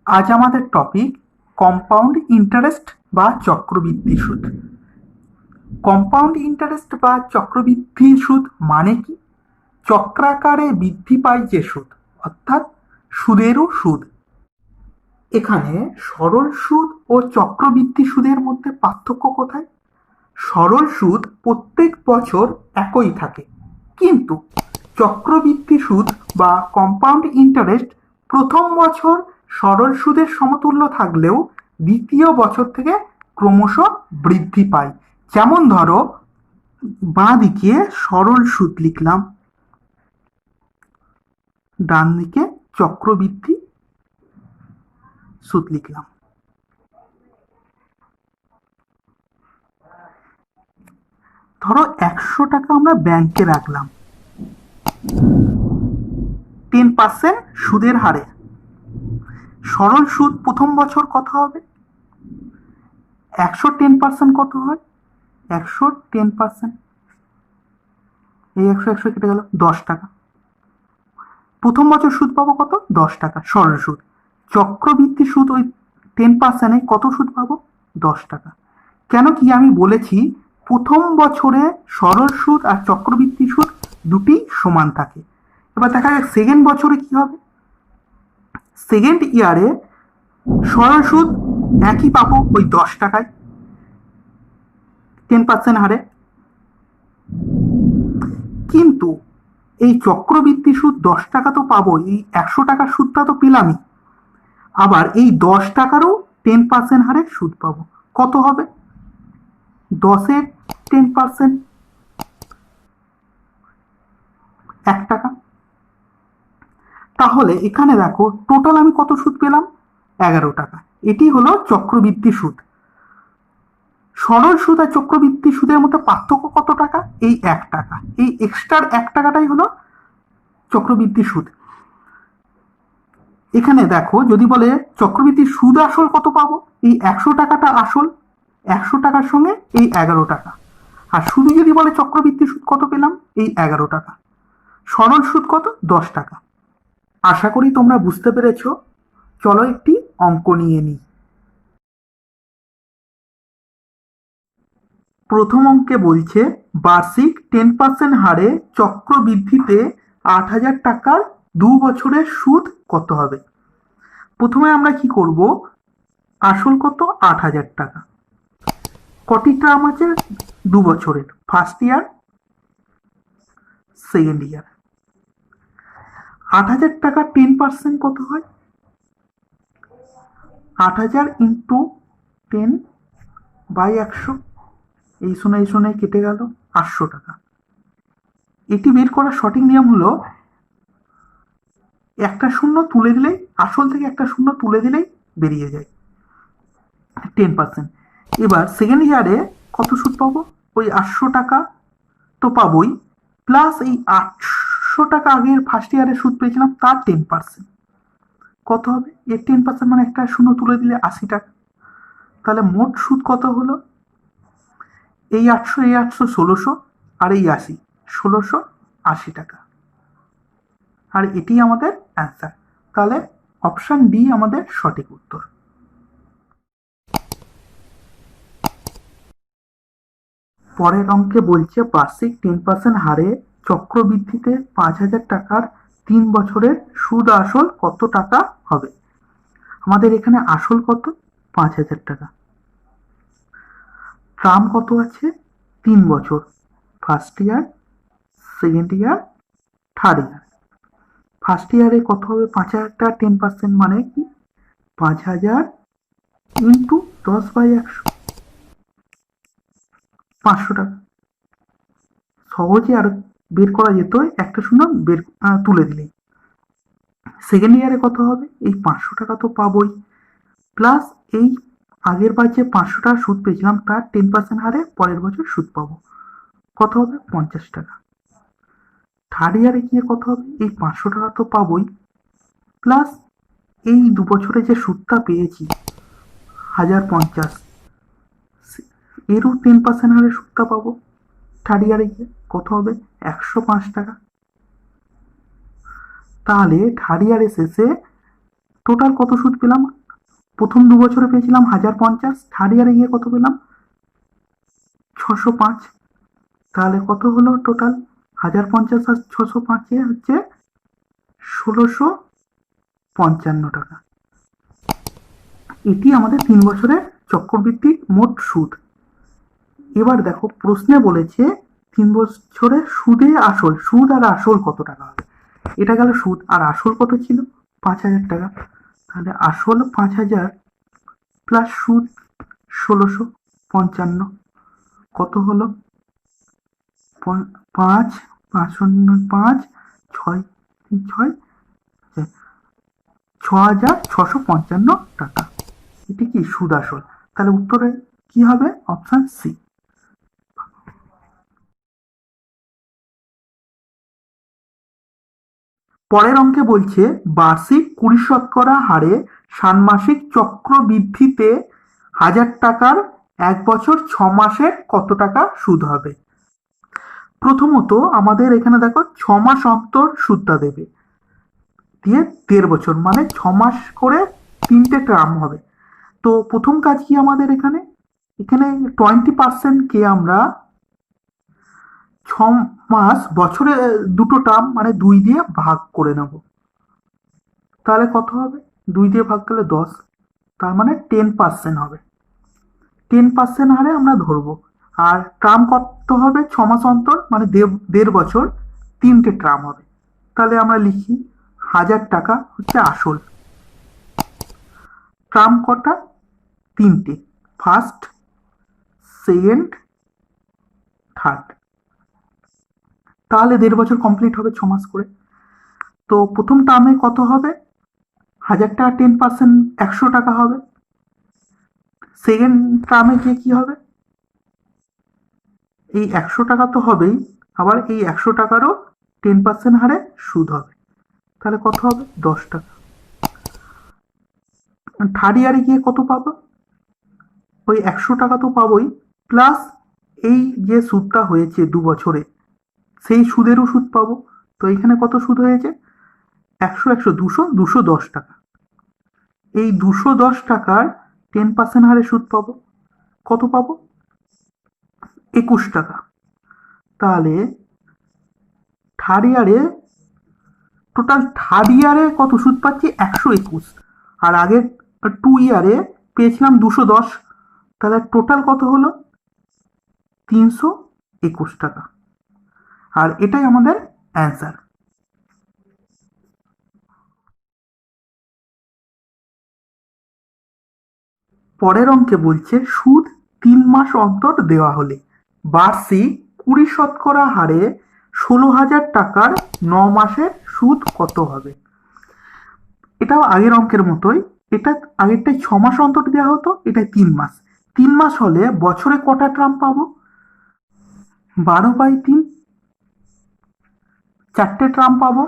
আজ আমাদের topic compound interest বা চক্রবৃদ্ধি সুদ। কম্পাউন্ড ইন্টারেস্ট বা চক্রবৃদ্ধি সুদ মানে কি? চক্রাকারে বৃদ্ধি পায় যে সুদ, অর্থাৎ সুদেরও সুদ। এখানে সরল সুদ ও চক্রবৃদ্ধি সুদের মধ্যে পার্থক্য কোথায়? সরল সুদ প্রত্যেক বছর একই থাকে, কিন্তু চক্রবৃদ্ধি সুদ বা কম্পাউন্ড ইন্টারেস্ট প্রথম বছর সরল সুদের সমতুল্য থাকলেও দ্বিতীয় বছর থেকে ক্রমশ বৃদ্ধি পায়। যেমন ধরো, বাঁ দিকে সরল সুদ লিখলাম, ডান দিকে চক্রবৃদ্ধি সুদ লিখলাম। ধরো 100 টাকা আমরা ব্যাংকে রাখলাম 10% সুদের হারে। সরল সুদ প্রথম বছর কত হবে? 110% কত হয়? 110%, এই 100 কেটে গেল, 10 টাকা। প্রথম বছর সুদ পাবো কত? 10 টাকা সরল সুদ। চক্রবৃদ্ধি সুদ ওই 10%-এ কত সুদ পাবো? 10 টাকা। কেন কি আমি বলেছি প্রথম বছরে সরল সুদ আর চক্রবৃদ্ধি সুদ দুটি সমান থাকে। এবার দেখা যাক সেকেন্ড বছরে কি হবে। সেকেন্ড ইয়ারে সরল সুদ একই পাবো ওই 10 টাকায় 10% হারে, কিন্তু এই চক্রবৃদ্ধি সুদ 10 টাকা তো পাবো, এই 100 টাকার সুদটা তো পেলামই, আবার এই 10 টাকারও 10% হারে সুদ পাবো। কত হবে? 10-এর 10% 1 টাকা। তাহলে এখানে দেখো টোটাল আমি কত সুদ পেলাম? 11 টাকা। এটি হলো চক্রবৃদ্ধি সুদ। সরল সুদ আর চক্রবৃদ্ধি সুদের মধ্যে পার্থক্য কত টাকা? এই 1 টাকা। এই এক্সট্রার 1 টাকাটাই হলো চক্রবৃদ্ধি সুদ। এখানে দেখো যদি বলে চক্রবৃদ্ধি সুদ আসল কত পাবো, এই 100 টাকাটা আসল, 100 টাকার সঙ্গে এই 11 টাকা। আর শুধু যদি বলে চক্রবৃদ্ধি সুদ কত পেলাম, এই 11 টাকা। সরল সুদ কত? 10 টাকা। আশা করি তোমরা বুঝতে পেরেছ। চলো একটি অঙ্ক নিয়ে নিই। প্রথম অঙ্কে বলছে বার্ষিক 10% হারে চক্রবৃদ্ধিতে 8,000 টাকার 2 বছরের সুদ কত হবে। প্রথমে আমরা কি করব, আসল কত? 8,000 টাকা। কটি টার্ম আছে? 2 বছরের, ফার্স্ট ইয়ার, সেকেন্ড ইয়ার। 8,000 টাকা 10% কত হয়? 8,000 ইন্টু 10/100, এই শোনে কেটে গেল 800 টাকা। এটি বের করার সঠিক নিয়ম হলো একটা শূন্য তুলে দিলেই, আসল থেকে একটা শূন্য তুলে দিলেই বেরিয়ে যায় 10%। এবার সেকেন্ড ইয়ারে কত সুদ পাবো? ওই 800 টাকা তো পাবোই, প্লাস এই 800 টাকা আগের ফার্স্ট ইয়ারে সুদ পেয়েছিলাম তার 10%। কত হবে? এর 10% মানে একটা শূন্য তুলে দিলে 80 টাকা। তাহলে মোট সুদ কত হলো? এই 800, এই 800 1600, আর এই 80 1680 টাকা। আর এটি আমাদের অ্যান্সার। তাহলে অপশন ডি আমাদের সঠিক উত্তর। পরের অঙ্কে বলছে বার্ষিক 10% হারে চক্রবৃদ্ধিতে 5,000 টাকার 3 বছরের সুদ আসল কত টাকা হবে। আমাদের এখানে আসল কত? 5,000 টাকা। টার্ম কত আছে? 3 বছর, first year, second year, third year. First ইয়ারে কত হবে? 5,000 টাকা 10% মানে কি? 5,000 ইন্টু 10/100, 500 টাকা। সহজে আর বের করা যেত একটা শূন্য বের তুলে দিলেই। সেকেন্ড ইয়ারে কত হবে? এই 500 টাকা তো পাবোই, প্লাস এই আগের বার যে 500 টাকা সুদ পেয়েছিলাম তার 10% হারে পরের বছর সুদ পাবো। কত হবে? 50 টাকা। থার্ড ইয়ারে গিয়ে কত হবে? এই 500 টাকা তো পাবোই, প্লাস এই 2 বছরে যে সুদটা পেয়েছি 1,050, এরও 10% হারে সুদটা পাবো। থার্ড ইয়ারে গিয়ে কত হবে? 105 টাকা। তাহলে থার্ড ইয়ারের শেষে টোটাল কত সুদ পেলাম? প্রথম 2 বছরে পেয়েছিলাম 1050, থার্ড ইয়ারে গিয়ে কত পেলাম? 605। তাহলে কত হলো টোটাল? 1050 আর 605 হচ্ছে 1655 টাকা। এটি আমাদের 3 বছরের চক্রবৃদ্ধির মোট সুদ। এবার দেখো প্রশ্নে বলেছে 3 বছরে সুদ আর আসল কত টাকা হবে। এটা গেল সুদ, আর আসল কত ছিল? 5000 টাকা। তাহলে আসল 5000 প্লাস সুদ 1655 কত হলো? 5 5 5 6 6 6655 টাকা। এটি কি সুদ আসল? তাহলে উত্তরে কি হবে? Option C. পরের অঙ্কে বলছে বার্ষিক 20% হারে ষান্মাসিক চক্রবৃদ্ধিতে 1000 টাকার 1 বছর 6 মাসের কত টাকা সুদ হবে? প্রথমত আমাদের এখানে দেখো 6 মাস অন্তর সুদটা দেবে, দিয়ে 1.5 বছর মানে 6 মাস করে 3টে টার্ম হবে। তো প্রথম কাজ কি আমাদের এখানে? এখানে 20%কে আমরা 6 মাস বছরে 2টো টার্ম মানে 2 দিয়ে ভাগ করে নেব। তাহলে কত হবে? 2 দিয়ে ভাগ করলে 10, তার মানে 10% হবে। 10% হারে আমরা ধরবো। আর টার্ম কত হবে? 6 মাস অন্তর মানে 1.5 বছর 3টে টার্ম হবে। তাহলে আমরা লিখি 1000 টাকা হচ্ছে আসল। টার্ম কটা? 3টে, ফার্স্ট, সেকেন্ড, থার্ড। তাহলে 1.5 বছর কমপ্লিট হবে 6 মাস করে। তো প্রথম টার্মে কত হবে? 1000 টাকা 10% 100 টাকা হবে। সেকেন্ড টার্মে গিয়ে কি হবে? এই 100 টাকা তো হবেই, আবার এই 100 টাকারও 10% হারে সুদ হবে। তাহলে কত হবে? 10 টাকা। থার্ড ইয়ারে গিয়ে কত পাবো? ওই 100 টাকা তো পাবোই, প্লাস এই যে সুদটা হয়েছে 2 বছরে সেই সুদেরও সুদ পাবো। তো এখানে কত সুদ হয়েছে? 100 100 200 210 টাকা। এই 210 টাকার 10% হারে সুদ পাবো। কত পাবো? 21 টাকা। তাহলে থার্ড ইয়ারে কত সুদ পাচ্ছি? 121। আর আগের 2 ইয়ারে পেয়েছিলাম 210। তাহলে টোটাল কত হলো? 321 টাকা। আর এটাই আমাদের অ্যান্সার। পরের অঙ্কে বলছে সুদ 3 মাস অন্তর দেওয়া হলে বার্ষিক 20% হারে 16,000 টাকার 9 মাসের সুদ কত হবে? এটাও আগের অঙ্কের মতোই। এটা আগেরটাই 6 মাস অন্তর দেওয়া হতো, এটাই 3 মাস। 3 মাস হলে বছরে কটা টার্ম পাবো? 12/3, 4টে টার্ম পাবো।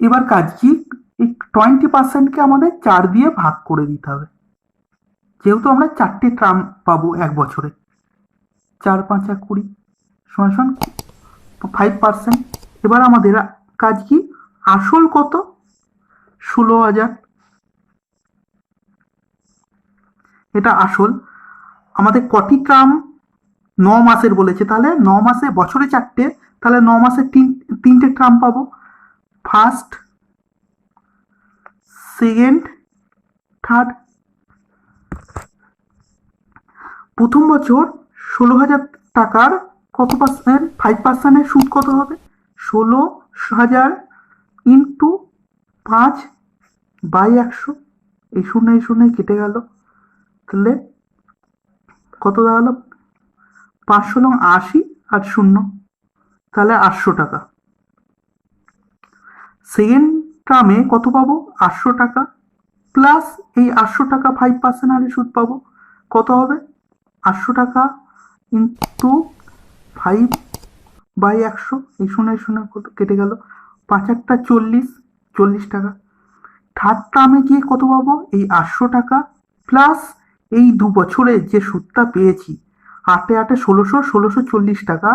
এবার কাজ কি? এই 20%কে আমাদের 4 দিয়ে ভাগ করে দিতে হবে, যেহেতু আমরা 4টে টার্ম পাবো 1 বছরে। 4 5 20 সমান সমান 5%। এবার আমাদের কাজ কি? আসল কত? 16,000। এটা আসল। আমাদের কটি টার্ম? 9 মাসের বলেছে, তাহলে 9 মাসে বছরে 4টে, তাহলে 9 মাসে 3টে টার্ম পাবো। First, second, third. প্রথম বছর 16,000 টাকার কত পার্সেন্ট? 5%-এর সুদ কত হবে? 16,000 ইন্টু 5/100। এই শূন্য কেটে গেল, তাহলে কত দাঁড়ালো? 580 আর 0, তাহলে 800 টাকা। সেকেন্ড টার্মে কত পাবো? 800 টাকা, প্লাস এই 800 টাকা 5% হারে সুদ পাবো। কত হবে? 800 টাকা ইন্টু 5/100। এই শূন্য কেটে গেল, 5 × 40, 40 টাকা। থার্ড টার্মে গিয়ে কত পাবো? এই 800 টাকা প্লাস এই 2 বছরে যে সুদটা পেয়েছি 8 8 1600, 1640 টাকা।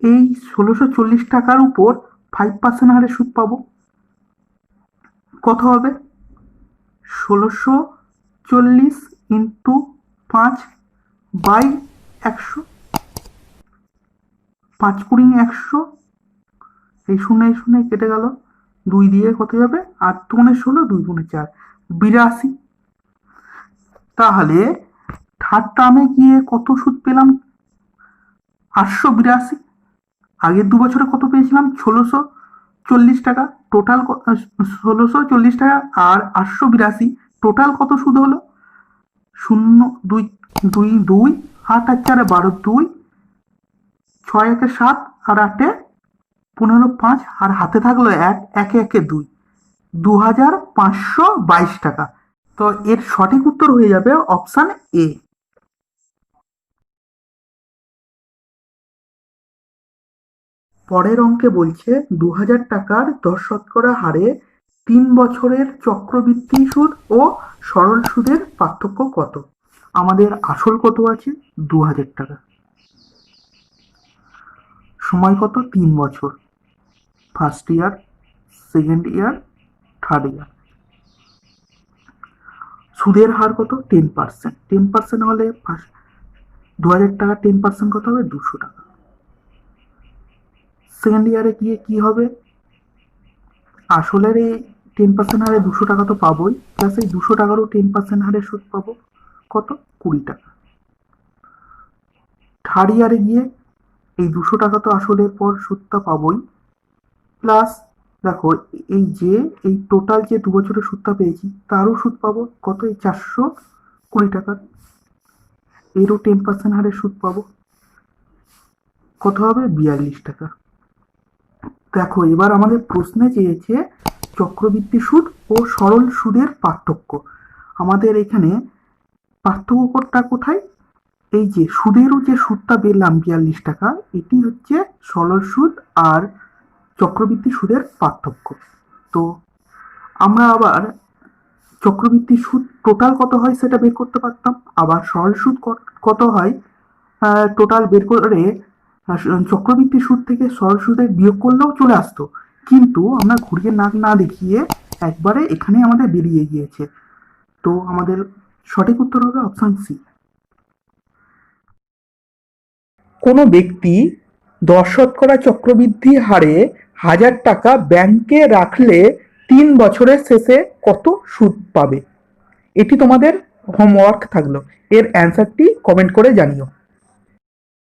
এই 1640 টাকার উপর 5% হারে সুদ পাবো। কত হবে? 1640 ইন্টু 5/100, 5 কুড়ি 100, এই শূন্য কেটে গেল, 2 দিয়ে কত যাবে, 8 দুগুণে 16, 2 গুণে 4, 82। তাহলে থার্ড টার্মে গিয়ে কত সুদ পেলাম, 882। আগের 2 বছরে কত পেয়েছিলাম, 1640 টাকা। টোটাল 1640 টাকা আর 882, টোটাল কত সুদ হলো, 0 2 2 2, 8 আর 4 12, 2 6 1 7 আর 8 15 5, আর হাতে থাকলো 1 1 1 2, 2522 টাকা। তো এর সঠিক উত্তর হয়ে যাবে অপশান এ। পরের অঙ্কে বলছে 2000 টাকার 10% হারে 3 বছরের চক্রবৃদ্ধি সুদ ও সরল সুদের পার্থক্য কত। আমাদের আসল কত আছে, 2000 টাকা, সময় কত, 3 বছর, first year, second year, third year. সুদের হার কত, 10%, 10% হলে 2000 টাকা 10% কত হবে, 200 টাকা। সেকেন্ড ইয়ারে গিয়ে কি হবে, আসলের এই 10% হারে 200 টাকা তো পাবোই, প্লাস এই 200 টাকারও 10% হারে সুদ পাবো, কত, 20 টাকা। থার্ড ইয়ারে গিয়ে এই 200 টাকা তো আসলের পর সুদটা পাবোই, প্লাস দেখো এই টোটাল যে 2 বছরের সুদটা পেয়েছি তারও সুদ পাবো, কত, এই 420 টাকার, এরও 10% হারে সুদ পাবো, কত হবে, 42 টাকা। দেখো এবার আমাদের প্রশ্নে চেয়েছে চক্রবৃদ্ধি সুদ ও সরল সুদের পার্থক্য। আমাদের এখানে পার্থক্যটা কোথায়, এই যে সুদেরও যে সুদটা পেলাম 42 টাকা, এটি হচ্ছে সরল সুদ আর চক্রবৃদ্ধি সুদের পার্থক্য। তো আমরা আবার চক্রবৃদ্ধি সুদ টোটাল কত হয় সেটা বের করতে পারতাম, আবার সরল সুদ কত হয় টোটাল বের করে চক্রবৃদ্ধি সুদ থেকে সরল সুদের বিয়োগ করলেও চলে আসতো, কিন্তু আমরা ঘুরিয়ে নাক না দেখিয়ে একবারে এখানে আমাদের বেরিয়ে গিয়েছে। তো আমাদের সঠিক উত্তর হবে অপশন সি। কোনো ব্যক্তি 10% চক্রবৃদ্ধি হারে 1000 টাকা ব্যাংকে রাখলে 3 বছরের শেষে কত সুদ পাবে। এটি তোমাদের হোমওয়ার্ক থাকলো, এর অ্যান্সারটি কমেন্ট করে জানিও।